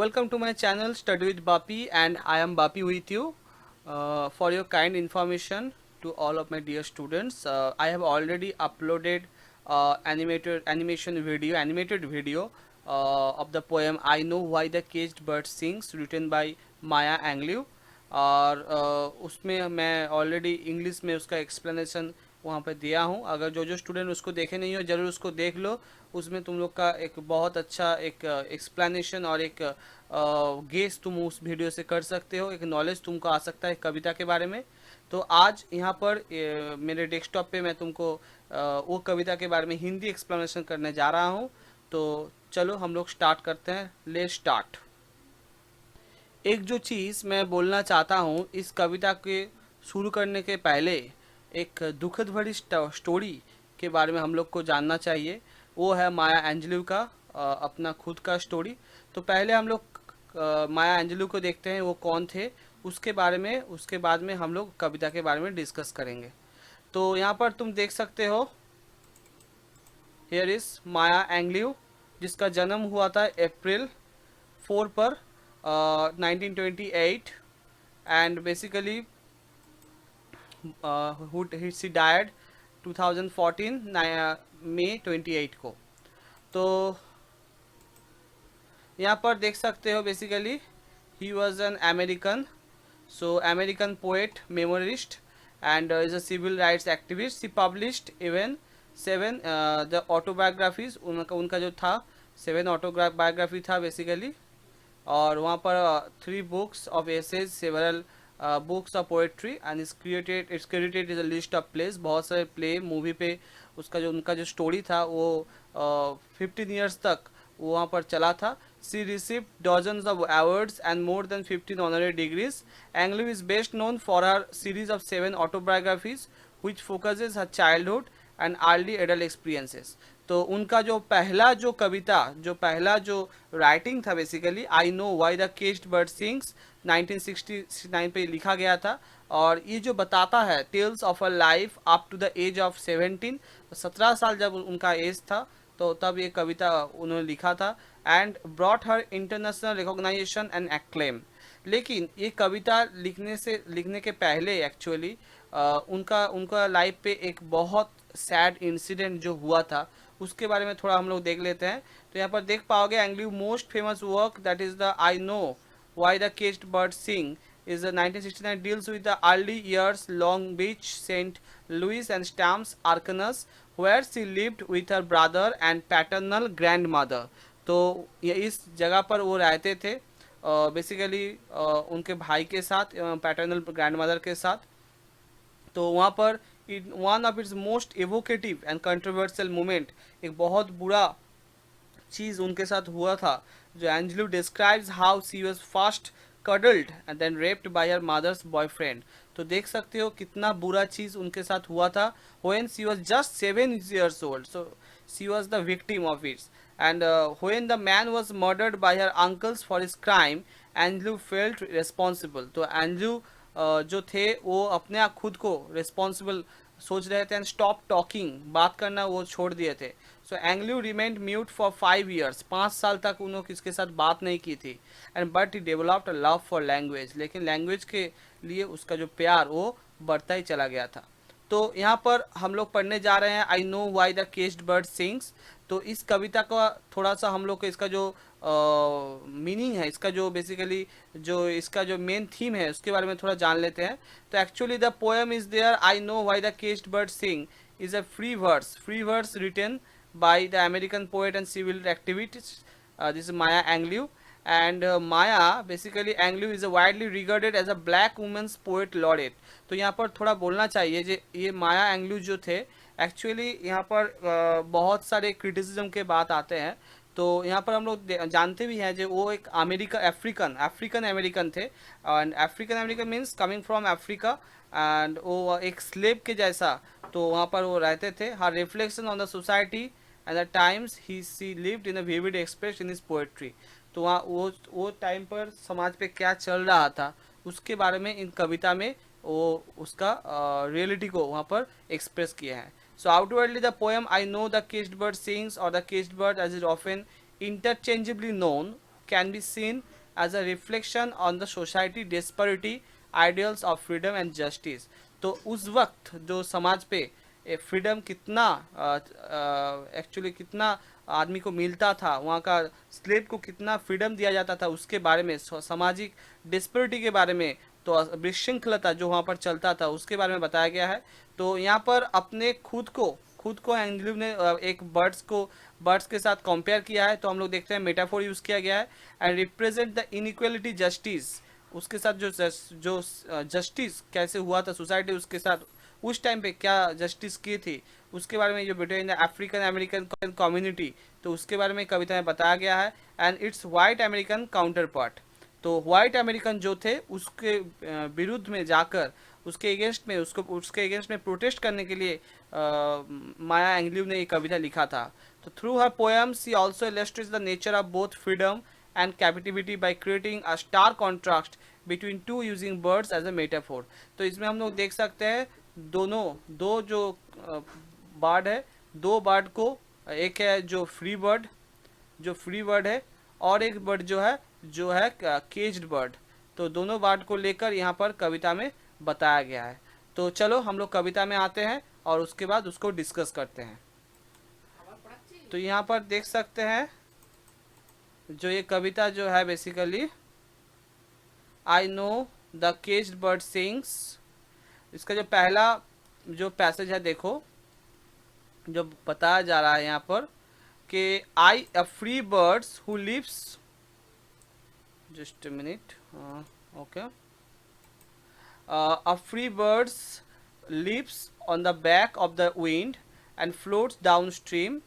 Welcome to my channel Study with Bapi, and I am Bapi with you. For your kind information to all of my dear students, I have already uploaded animated video of the poem I Know Why the Caged Bird Sings, written by Maya Angelou. और उसमें मैं already English में उसका explanation वहाँ पे दिया हूँ। अगर जो जो स्टूडेंट उसको देखे नहीं हो ज़रूर उसको देख लो। उसमें तुम लोग का एक बहुत अच्छा एक एक्सप्लेनेशन और एक गेस तुम उस वीडियो से कर सकते हो, एक नॉलेज तुमको आ सकता है कविता के बारे में। तो आज यहाँ पर मेरे डेस्कटॉप पे मैं तुमको वो कविता के बारे में हिंदी एक्सप्लेनेशन करने जा रहा हूँ। तो चलो हम लोग स्टार्ट करते हैं। Let's start. एक जो चीज़ मैं बोलना चाहता हूँ इस कविता के शुरू करने के पहले, एक दुखद भरी स्टोरी के बारे में हम लोग को जानना चाहिए। वो है माया एंजेलू का अपना खुद का स्टोरी। तो पहले हम लोग माया एंजेलू को देखते हैं, वो कौन थे, उसके बारे में उसके बाद में हम लोग कविता के बारे में डिस्कस करेंगे। तो यहाँ पर तुम देख सकते हो, हियर इज माया एंजेलू, जिसका जन्म हुआ था अप्रैल 4 पर 1928, एंड बेसिकली शी डायड 2014 मई 28 को। तो यहाँ पर देख सकते हो basically he was an American, so American poet, memoirist and is a civil rights activist. She published even 7 the autobiographies, उनका जो था 7 ऑटोबायोग्राफी था बेसिकली। और वहाँ पर 3 books of essays, several books of poetry, and it's credited is a list of place. बहुत सारे play movie पे उसका जो उनका जो स्टोरी था वो 15 ईयर्स तक वो वहाँ पर चला था। सी received dozens of awards and more than 15 honorary degrees. Angelou is best known for her series of 7 autobiographies which focuses her childhood and early adult experiences. तो उनका जो पहला जो राइटिंग था basically I know why the caged bird sings 1969 पे लिखा गया था। और ये जो बताता है tells of a life up to the age of 17, 17 साल जब उनका एज था तो तब ये कविता उन्होंने लिखा था। And brought her international recognisation and acclaim. लेकिन ये कविता लिखने के पहले एक्चुअली उनका उनका लाइफ पे एक बहुत सैड इंसिडेंट जो हुआ था उसके बारे में थोड़ा हम लोग देख लेते हैं। तो यहाँ पर देख पाओगे Angelou most famous work that is the I know why the caged bird sing is the 1969 deals with the early years Long Beach, St. Louis and Stamps, Arkansas, where she lived with her brother and paternal grandmother. तो ये इस जगह पर वो रहते थे basically उनके भाई के साथ, पैटर्नल ग्रैंडमदर के साथ। तो वहाँ पर one of its most evocative and controversial moment, एक बहुत बुरा चीज़ उनके साथ हुआ था जो Angelou describes how she was first cuddled and then raped by her mother's boyfriend. तो देख सकते हो कितना बुरा चीज़ उनके साथ हुआ था। When she was just 7 years old, so she was the victim of it. And when the man was murdered by her uncles for his crime, Angelou felt responsible. तो एंजेलू जो थे वो अपने आप खुद को रिस्पॉन्सिबल सोच रहे थे एंड स्टॉप टॉकिंग, बात करना वो छोड़ दिए थे। सो एंग्लू रिमेंड म्यूट फॉर 5 years, 5 साल तक उन्होंने किसके साथ बात नहीं की थी। And but he developed a love for language, लेकिन लैंग्वेज के लिए उसका जो प्यार वो बढ़ता ही चला गया था। तो यहाँ पर हम लोग पढ़ने जा रहे हैं आई know why the caged bird sings. तो इस कविता का थोड़ा सा हम लोग को इसका जो मीनिंग है, इसका जो बेसिकली जो इसका जो मेन थीम है उसके बारे में थोड़ा जान लेते हैं। तो actually the poem is there I know why the caged bird sing is a free verse written by the American poet and civil activist. This is Maya Angelou. And Maya, basically Angelou is widely regarded as a black woman's poet laureate. तो यहाँ पर थोड़ा बोलना चाहिए जे ये माया एंग्लू जो थे actually यहाँ पर बहुत सारे क्रिटिसिज्म के बात आते हैं। तो यहाँ पर हम लोग जानते भी हैं जो वो एक अफ्रीकन अमेरिकन थे। And African American means coming from Africa, and वो एक स्लेव के जैसा तो वहाँ पर वो रहते थे। Her reflection on the society and the times he she lived in a vivid express in his poetry. तो वहाँ वो टाइम पर समाज पे क्या चल रहा था उसके बारे में इन कविता में वो उसका रियलिटी को वहाँ पर एक्सप्रेस किया है। So outwardly the poem I know the caged bird sings और the caged bird as is often interchangeably known, can be seen as a reflection on the society disparity ideals of freedom and justice. तो उस वक्त जो समाज पे freedom कितना actually कितना आदमी को मिलता था, वहाँ का स्लेव को कितना फ्रीडम दिया जाता था, उसके बारे में, सामाजिक डिस्पैरिटी के बारे में, तो विशृंखलता जो वहाँ पर चलता था उसके बारे में बताया गया है। तो यहाँ पर अपने खुद को एंग्लू ने एक बर्ड्स के साथ कंपेयर किया है। तो हम लोग देखते हैं मेटाफोर यूज़ किया गया है, and represent the inequality justice, उसके साथ जो जस्टिस कैसे हुआ था सोसाइटी उसके साथ, उस टाइम पे क्या जस्टिस की थी उसके बारे में, जो between the African American community, तो उसके बारे में कविता में बताया गया है। And it's white American counter part, तो वाइट अमेरिकन जो थे उसके विरुद्ध में जाकर उसके अगेंस्ट में प्रोटेस्ट करने के लिए माया एंग्ल्यू ने ये कविता लिखा था। तो through her poems she also illustrates the nature of both freedom and captivity by creating a star contrast between two using birds as a metaphor. तो इसमें हम लोग देख सकते हैं दो जो बर्ड है, दो बर्ड को, एक है जो फ्री बर्ड है, और एक बर्ड जो है केज्ड बर्ड। तो दोनों बर्ड को लेकर यहाँ पर कविता में बताया गया है। तो चलो हम लोग कविता में आते हैं और उसके बाद उसको डिस्कस करते हैं। तो यहाँ पर देख सकते हैं जो ये कविता जो है basically, I know the caged bird sings, इसका जो पहला जो पैसेज है देखो, जो बताया जा रहा है यहाँ पर कि I a free birds who lives, just a minute, okay, a free bird leaps on the back of the wind and floats downstream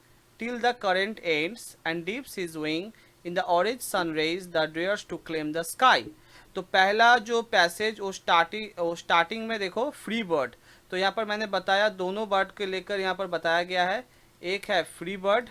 till the current ends and dips his wing in the orange sun rays that dares to claim the sky। तो पहला जो passage वो starting में देखो free bird, तो यहाँ पर मैंने बताया दोनों बर्ड के लेकर यहाँ पर बताया गया है, एक है फ्री बर्ड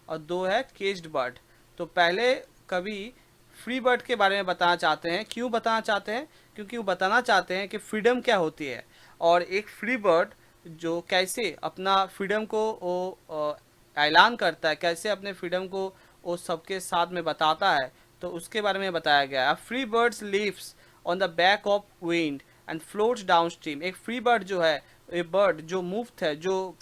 और दो है केज्ड बर्ड। तो पहले कवि फ्री बर्ड के बारे में बताना चाहते हैं। क्यों बताना चाहते हैं? क्योंकि वो बताना चाहते हैं कि फ्रीडम क्या होती है, और एक फ्री बर्ड जो कैसे अपना फ्रीडम को वो ऐलान करता है, कैसे अपने फ्रीडम को वो सबके साथ में बताता है, तो उसके बारे में बताया गया है। Free birds leaves on the back of wind and floats down stream. एक फ्री बर्ड जो है, ए बर्ड जो मुफ्त है, जो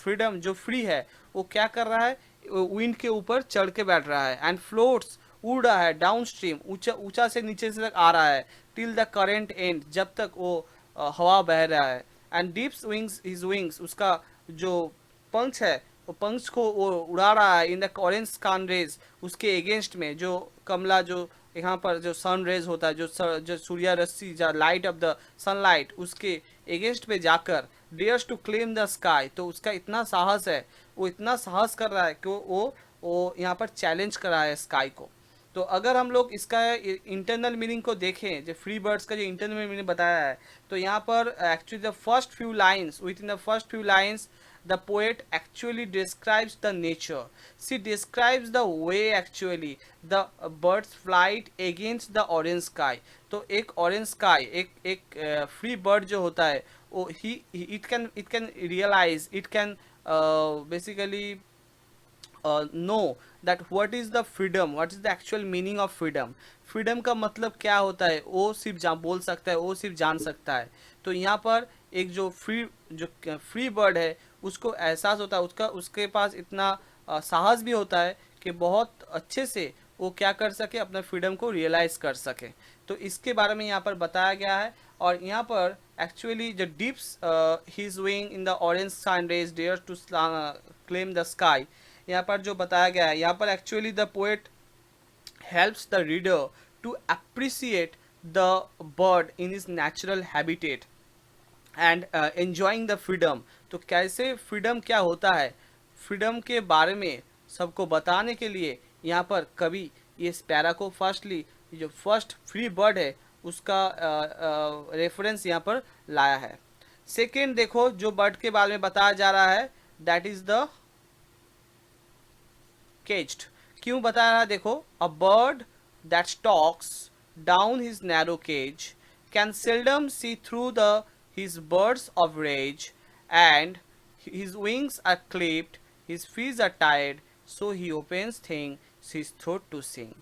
फ्री है, वो क्या कर रहा है, विंड के ऊपर चढ़ के बैठ रहा है, एंड फ्लोट्स उड़ रहा है, डाउन स्ट्रीम ऊंचा से नीचे से तक आ रहा है, टिल द करेंट एंड जब तक वो हवा बह रहा है, and dips wings his wings, उसका जो पंख है वो पंख को वो उड़ा रहा है, in the orange sun rays, उसके अगेंस्ट में जो कमला जो यहाँ पर जो सन रेज होता है, जो सूर्य रश्मि, जो लाइट ऑफ द सनलाइट, उसके अगेंस्ट पे जाकर dares to claim the sky. तो उसका इतना साहस है, वो इतना साहस कर रहा है कि वो यहाँ पर चैलेंज कर रहा है स्काई को। तो अगर हम लोग इसका इंटरनल मीनिंग को देखें, जो फ्री बर्ड्स का जो इंटरनल मीनिंग बताया है, तो यहाँ पर actually the first few lines, with in the first few lines the poet actually describes the nature. She describes the way actually the bird's flight against the orange sky. तो एक orange sky, एक free bird जो होता है, वो it can realize, it can basically know that what is the freedom, what is the actual meaning of freedom। Freedom का मतलब क्या होता है वो सिर्फ बोल सकता है, वो सिर्फ जान सकता है। तो यहाँ पर एक जो फ्री बर्ड है उसको एहसास होता है, उसके पास इतना साहस भी होता है कि बहुत अच्छे से वो क्या कर सके, अपना फ्रीडम को रियलाइज कर सके। तो इसके बारे में यहाँ पर बताया गया है। और यहाँ पर एक्चुअली जो dips his wing in the orange sun rays dare to claim the sky, यहाँ पर जो बताया गया है, यहाँ पर actually the poet helps the reader to appreciate the bird in his natural habitat and enjoying the freedom। तो कैसे फ्रीडम क्या होता है, फ्रीडम के बारे में सबको बताने के लिए यहाँ पर कवि ये पैरा को फर्स्टली जो फर्स्ट फ्री बर्ड है उसका रेफरेंस यहाँ पर लाया है। सेकेंड देखो जो बर्ड के बारे में बताया जा रहा है, दैट इज द केज्ड। क्यों बता रहा है देखो, a bird that stalks down his narrow cage can seldom see through the his birds of rage and his wings are clipped, his feet are tired, so he opens things his throat to sing.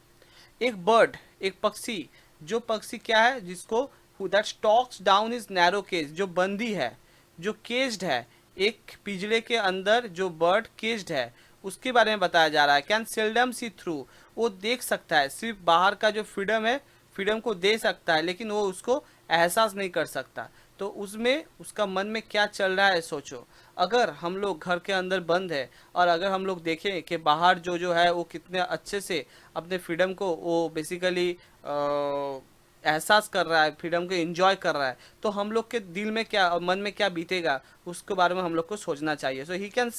एक bird, एक पक्षी, जो पक्षी क्या है, जिसको that stalks down is narrow cage, जो बंदी है, जो केज्ड है, एक पिंजरे के अंदर जो बर्ड केज्ड है, उसके बारे में बताया जा रहा है। कैन सेल्डम सी थ्रू, वो देख सकता है, सिर्फ बाहर का जो फ्रीडम है, फ्रीडम को दे सकता है, लेकिन वो उसको एहसास नहीं कर सकता। तो उसमें उसका मन में क्या चल रहा है सोचो। अगर हम लोग घर के अंदर बंद है, और अगर हम लोग देखें कि बाहर जो जो है वो कितने अच्छे से अपने फ्रीडम को वो बेसिकली एहसास कर रहा है, फ्रीडम को एंजॉय कर रहा है, तो हम लोग के दिल में क्या, मन में क्या बीतेगा, उसके बारे में हम लोग को सोचना चाहिए। So he can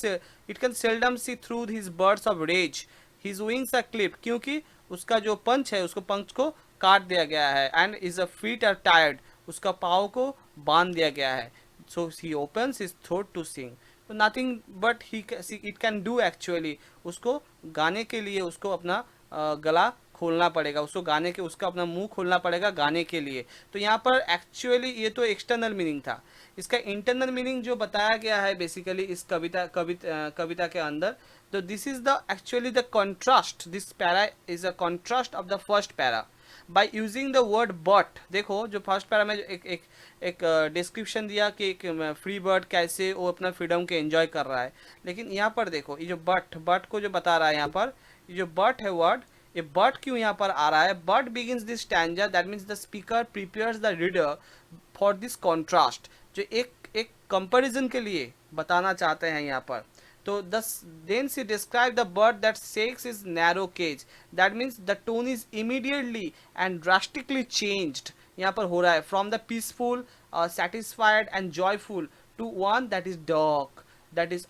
it can seldom see through his birds of rage, his wings are clipped, क्योंकि उसका जो पंच है, उसको पंच को काट दिया गया है, and is a feet are tired, उसका पाँव को बांध दिया गया है। So he opens his throat to sing, तो nothing but he it can do actually, उसको गाने के लिए उसको अपना गला खोलना पड़ेगा, उसको गाने के, उसका अपना मुंह खोलना पड़ेगा गाने के लिए। तो यहाँ पर एक्चुअली ये तो एक्सटर्नल मीनिंग था। इसका इंटरनल मीनिंग जो बताया गया है बेसिकली इस कविता के अंदर, तो this is the actually the contrast, this para is a contrast of the first para by using the word but. देखो जो फर्स्ट पैरा में एक डिस्क्रिप्शन दिया कि एक फ्री बर्ड कैसे वो अपना फ्रीडम के एंजॉय कर रहा है, लेकिन यहाँ पर देखो ये जो बट को जो बता रहा है यहाँ पर, ये जो बट है वर्ड, ये बट क्यों यहाँ पर आ रहा है, but begins this stanza, that means the speaker prepares the reader for this contrast, जो एक कंपैरिजन के लिए बताना चाहते हैं यहाँ पर। तो then she described the bird that shakes its narrow cage, that means the tone is immediately and drastically changed, यहाँ पर हो रहा है, from the peaceful, satisfied and joyful to one that is dark, that is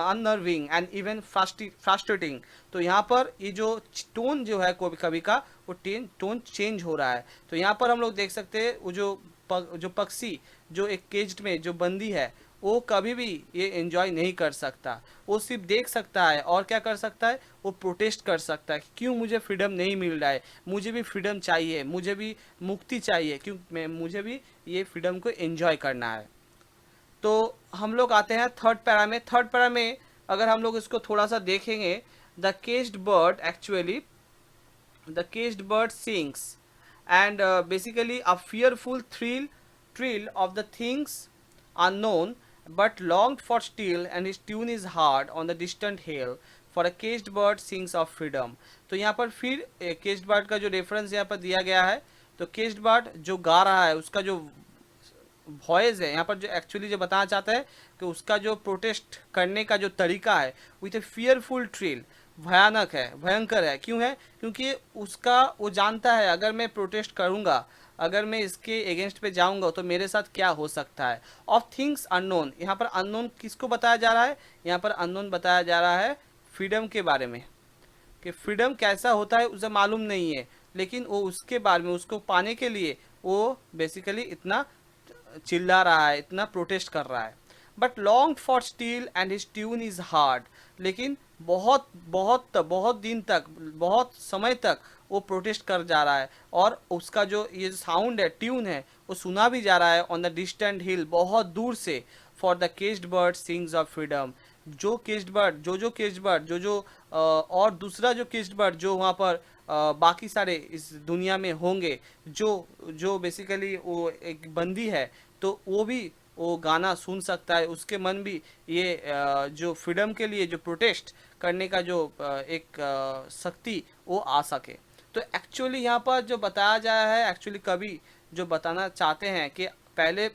unnerving and even frustrating। तो यहाँ पर ये जो टोन जो है कवि का, वो टोन चेंज हो रहा है। तो यहाँ पर हम लोग देख सकते हैं वो जो पक्षी जो एक केज्ड में जो बंदी है, वो कभी भी ये एंजॉय नहीं कर सकता, वो सिर्फ देख सकता है, और क्या कर सकता है, वो प्रोटेस्ट कर सकता है कि क्यों मुझे फ्रीडम नहीं मिल रहा है, मुझे भी फ्रीडम चाहिए, मुझे भी मुक्ति चाहिए, क्यों मुझे भी ये फ्रीडम को एंजॉय करना है। तो हम लोग आते हैं थर्ड पैरा में। थर्ड पैरा में अगर हम लोग इसको थोड़ा सा देखेंगे, the caged bird actually, the caged bird sings, and basically a fearful thrill of the things unknown, but longed for still, and his tune is hard on the distant hill, for a caged bird sings of freedom। तो यहाँ पर फिर caged bird का जो reference यहाँ पर दिया गया है, तो caged bird जो गा रहा है, उसका जो वॉइस है यहाँ पर, जो एक्चुअली जो बताना चाहता है कि उसका जो प्रोटेस्ट करने का जो तरीका है, विथ ए फियरफुल थ्रिल, भयानक है, भयंकर है। क्यों है, क्योंकि उसका वो जानता है अगर मैं प्रोटेस्ट करूँगा, अगर मैं इसके अगेंस्ट पे जाऊंगा तो मेरे साथ क्या हो सकता है। ऑफ थिंग्स अननोन, यहाँ पर अननोन किसको बताया जा रहा है, यहाँ पर अननोन बताया जा रहा है फ्रीडम के बारे में, कि फ्रीडम कैसा होता है उसे मालूम नहीं है, लेकिन वो उसके बारे में, उसको पाने के लिए वो बेसिकली इतना चिल्ला रहा है, इतना प्रोटेस्ट कर रहा है। But long for steel and his tune is hard, लेकिन बहुत बहुत बहुत दिन तक, बहुत समय तक वो प्रोटेस्ट कर जा रहा है, और उसका जो ये साउंड है, ट्यून है, वो सुना भी जा रहा है ऑन द डिस्टेंट हिल, बहुत दूर से। For the caged bird sings of freedom, जो केज्ड बर्ड, जो केज्ड बर्ड, जो और दूसरा जो केज्ड बर्ड जो वहाँ पर बाकी सारे इस दुनिया में होंगे, जो जो बेसिकली वो एक बंदी है, तो वो भी वो गाना सुन सकता है, उसके मन भी ये जो फ्रीडम के लिए जो प्रोटेस्ट करने का जो एक शक्ति वो आ सके। तो एक्चुअली यहाँ पर जो बताया जाया है, एक्चुअली कवि जो बताना चाहते हैं कि पहले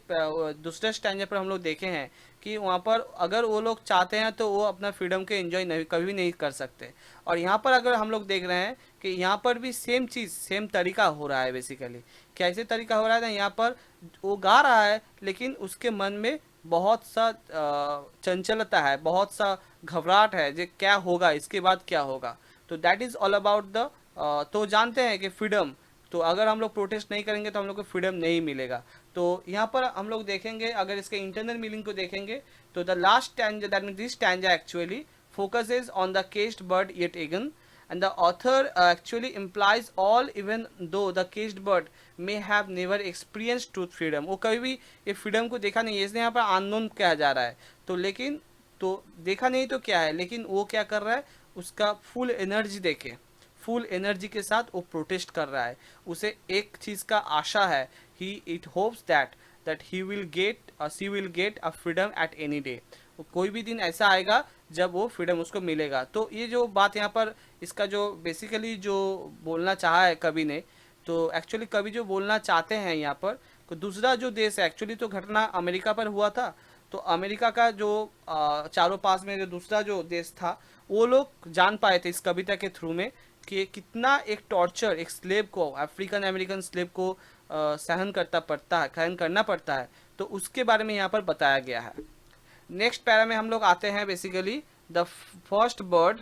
दूसरे स्टैंडर्ड पर हम लोग देखे हैं कि वहाँ पर अगर वो लोग चाहते हैं तो वो अपना फ्रीडम के एंजॉय नहीं, कभी नहीं कर सकते। और यहाँ पर अगर हम लोग देख रहे हैं कि यहाँ पर भी सेम चीज़, सेम तरीका हो रहा है। बेसिकली कैसे तरीका हो रहा है ना, यहाँ पर वो गा रहा है, लेकिन उसके मन में बहुत सा चंचलता है, बहुत सा घबराहट है, जो क्या होगा, इसके बाद क्या होगा। तो that is all about the, तो जानते हैं कि फ्रीडम, तो अगर हम लोग प्रोटेस्ट नहीं करेंगे तो हम लोग को फ्रीडम नहीं मिलेगा। तो यहाँ पर हम लोग देखेंगे, अगर इसके इंटरनल मीनिंग को देखेंगे, तो the last stanza, that means this stanza actually focuses on the caged bird yet again, and the author actually implies all, even though the caged bird may have never experienced truth freedom, वो कभी भी ये freedom को देखा नहीं है, इसलिए यहाँ पर अननोन कहा जा रहा है। तो लेकिन तो देखा नहीं तो क्या है, लेकिन वो क्या कर रहा है, उसका फुल फुल एनर्जी के साथ वो प्रोटेस्ट कर रहा है। उसे एक चीज़ का आशा है, he it hopes that that he will get she will get a freedom at any day. कोई भी दिन ऐसा आएगा जब वो फ्रीडम उसको मिलेगा। तो ये जो बात यहाँ पर, इसका जो बेसिकली जो बोलना चाहा है कवि ने, तो एक्चुअली कवि जो बोलना चाहते हैं यहाँ पर, तो दूसरा जो देश है, एक्चुअली तो घटना अमेरिका पर हुआ था, तो अमेरिका का जो चारों पास में जो दूसरा जो देश था, वो लोग जान पाए थे इस कविता के थ्रू में कि कितना एक टॉर्चर एक स्लेव को, अफ्रीकन अमेरिकन स्लेव को सहन करना पड़ता है। तो उसके बारे में यहाँ पर बताया गया है। नेक्स्ट पैरा में हम लोग आते हैं basically the first bird.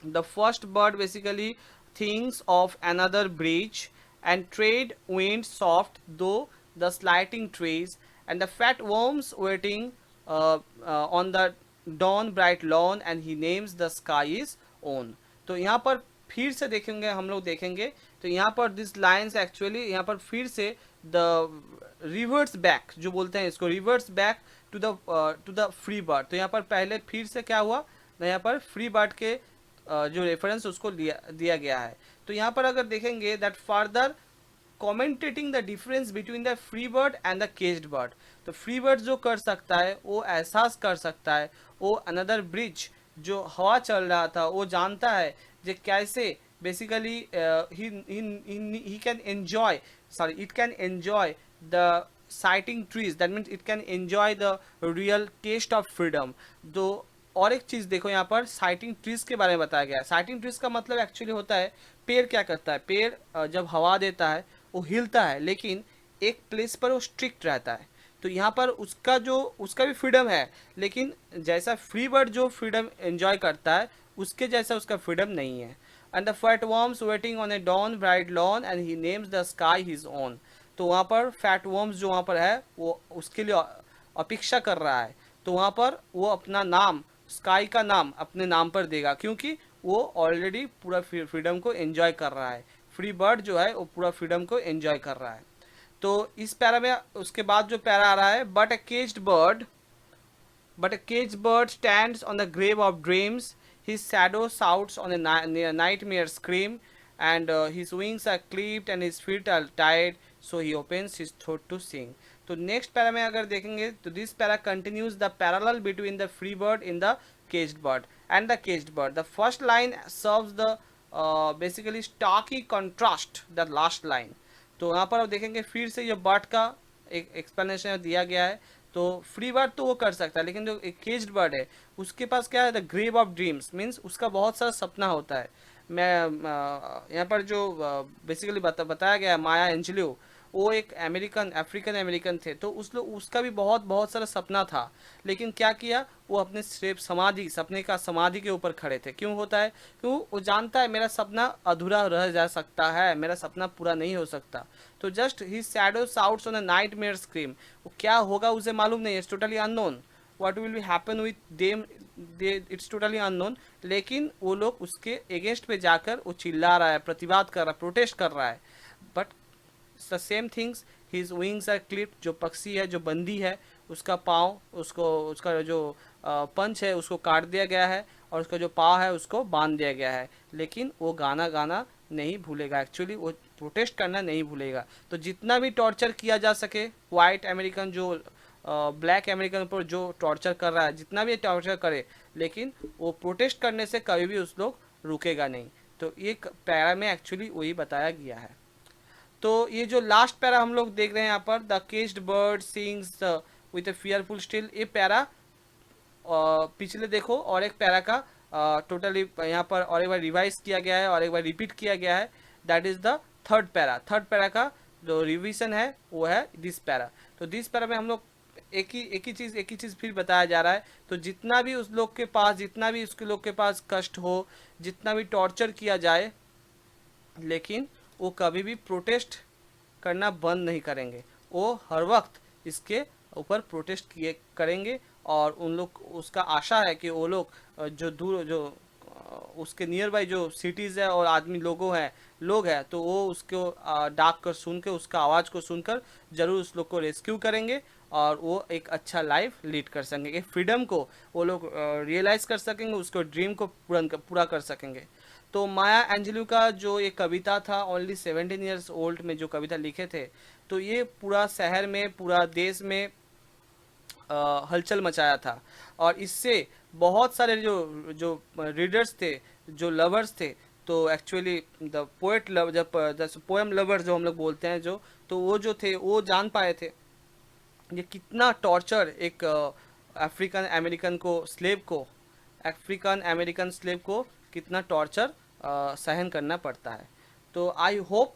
The first bird basically thinks of another bridge and trade wind soft though the slighting trees and the fat worms waiting on the dawn bright lawn and he names the sky is own। तो यहाँ पर फिर से देखेंगे, हम लोग देखेंगे तो यहाँ पर दिस लाइन्स एक्चुअली यहाँ पर फिर से द रिवर्ट्स बैक, जो बोलते हैं इसको reverts back to the free bird. तो यहाँ पर पहले फिर से क्या हुआ, यहाँ पर फ्री बर्ड के जो रेफरेंस उसको दिया गया है। तो यहाँ पर अगर देखेंगे that further commentating the difference between the free bird and the caged bird. तो फ्री बर्ड जो कर सकता है वो एहसास कर सकता है, वो अनदर ब्रिज जो हवा चल रहा था वो जानता है जो कैसे basically he can enjoy, sorry it can enjoy the sighting trees, that means it can enjoy the real taste of freedom. तो और एक चीज़ देखो यहाँ पर साइटिंग ट्रीज के बारे में बताया गया है। साइटिंग ट्रीज का मतलब एक्चुअली होता है पेड़ क्या करता है, पेड़ जब हवा देता है वो हिलता है लेकिन एक प्लेस पर वो स्ट्रिक्ट रहता है। तो यहाँ पर उसका भी फ्रीडम है, लेकिन जैसा फ्री बर्ड जो फ्रीडम एंजॉय करता है उसके जैसा उसका फ्रीडम नहीं है। And the fat worms waiting on a dawn bright lawn and he names the sky his own. तो वहाँ पर फैट वर्म्स जो वहाँ पर है वो उसके लिए अपेक्षा कर रहा है, तो वहाँ पर वो अपना नाम, स्काई का नाम अपने नाम पर देगा, क्योंकि वो ऑलरेडी पूरा फ्रीडम को एंजॉय कर रहा है। फ्री बर्ड जो है वो पूरा फ्रीडम को एंजॉय कर रहा है। तो इस पैरा में उसके बाद जो पैरा आ रहा है, but a caged bird stands on the grave of dreams, his shadow shouts on a nightmare scream, and his wings are clipped and his feet are tied, so he opens his throat to sing। तो next para में अगर देखेंगे तो this para continues the parallel between the free bird in the caged bird and the caged bird. The first line serves the basically stocky contrast the last line. तो यहाँ पर आप देखेंगे फिर से ये बर्ड का एक एक्सप्लेनेशन दिया गया है। तो फ्री बर्ड तो वो कर सकता है, लेकिन जो एक केज्ड बर्ड है उसके पास क्या है, the grave of dreams, means उसका बहुत सारा सपना होता है। मैं यहाँ पर जो बेसिकली बताया गया है, माया एंजेल्यू वो एक अफ्रीकन अमेरिकन थे, तो उसका भी बहुत सारा सपना था, लेकिन क्या किया वो अपने सिर्फ सपने का समाधि के ऊपर खड़े थे। क्यों होता है, क्यों वो जानता है मेरा सपना अधूरा रह जा सकता है, मेरा सपना पूरा नहीं हो सकता। तो just he shadow shouts on a nightmare scream, वो क्या होगा उसे मालूम नहीं, it's totally unknown, what will be happen with them, it's totally unknown. लेकिन वो लोग उसके अगेंस्ट पे जाकर वो चिल्ला रहा है, प्रतिवाद कर रहा है, प्रोटेस्ट कर रहा है। But the same things, his wings are clipped, जो पक्षी है जो बंदी है उसका पाँव, उसका जो पंच है उसको काट दिया गया है और उसका जो पाँव है उसको बांध दिया गया है, लेकिन वो गाना नहीं भूलेगा, एक्चुअली वो प्रोटेस्ट करना नहीं भूलेगा। तो जितना भी टॉर्चर किया जा सके, वाइट अमेरिकन जो ब्लैक अमेरिकन पर जो टॉर्चर कर रहा है, जितना भी टॉर्चर करे, लेकिन वो प्रोटेस्ट करने से कभी भी उस लोग रुकेगा नहीं। तो ये पैरा में एक्चुअली वही बताया गया है। तो ये जो लास्ट पैरा हम लोग देख रहे हैं यहाँ पर, the caged bird sings with A fearful still, ये पैरा पिछले देखो और एक पैरा का टोटली यहाँ पर और एक बार रिवाइज किया गया है और एक बार रिपीट किया गया है, that is the third para का जो रिवीजन है वो है दिस पैरा। तो दिस पैरा में हम लोग एक ही चीज़ फिर बताया जा रहा है। तो जितना भी उस लोग के पास, जितना भी उसके लोग के पास कष्ट हो, जितना भी टॉर्चर किया जाए, लेकिन वो कभी भी प्रोटेस्ट करना बंद नहीं करेंगे, वो हर वक्त इसके ऊपर प्रोटेस्ट करेंगे। और उन लोग, उसका आशा है कि वो लोग जो उसके नियर बाई जो सिटीज़ है और आदमी लोग हैं तो वो उसको डाक कर सुन के, उसका आवाज़ को सुनकर ज़रूर उस लोग को रेस्क्यू करेंगे और वो एक अच्छा लाइफ लीड कर सकेंगे, फ्रीडम को वो लोग रियलाइज़ कर सकेंगे, उसको ड्रीम को पूरा कर सकेंगे। तो माया एंजेलू का जो ये कविता था, ओनली 17 ईयर्स ओल्ड में जो कविता लिखे थे, तो ये पूरा शहर में, पूरा देश में हलचल मचाया था। और इससे बहुत सारे जो जो रीडर्स थे, जो लवर्स थे, तो एक्चुअली द पोएट लव, जब पोएम लवर्स जो हम लोग बोलते हैं, जो तो वो जो थे वो जान पाए थे ये कितना टॉर्चर एक अफ्रीकन अमेरिकन को, स्लेव को, अफ्रीकन अमेरिकन स्लेव को कितना टॉर्चर सहन करना पड़ता है। तो आई होप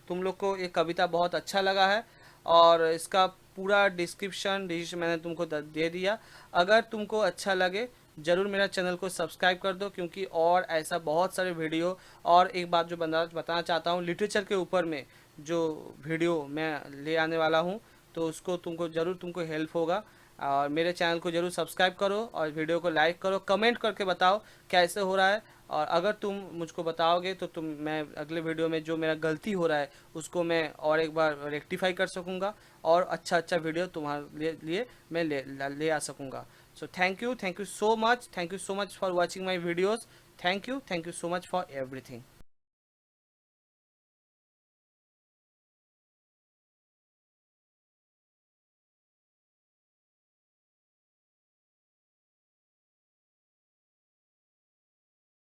तुम लोग को ये कविता बहुत अच्छा लगा है, और इसका पूरा डिस्क्रिप्शन मैंने तुमको दे दिया। अगर तुमको अच्छा लगे ज़रूर मेरा चैनल को सब्सक्राइब कर दो, क्योंकि और ऐसा बहुत सारे वीडियो, और एक बात जो बताना चाहता हूँ, लिटरेचर के ऊपर में जो वीडियो मैं ले आने वाला हूँ, तो उसको तुमको ज़रूर तुमको हेल्प होगा। और मेरे चैनल को ज़रूर सब्सक्राइब करो, और वीडियो को लाइक करो, कमेंट करके बताओ कैसे हो रहा है। और अगर तुम मुझको बताओगे तो मैं अगले वीडियो में जो मेरा गलती हो रहा है उसको मैं और एक बार रेक्टिफाई कर सकूँगा, और अच्छा अच्छा वीडियो तुम्हारे लिए मैं ले आ सकूँगा। So thank you so much, thank you so much for watching my videos. Thank you so much for everything.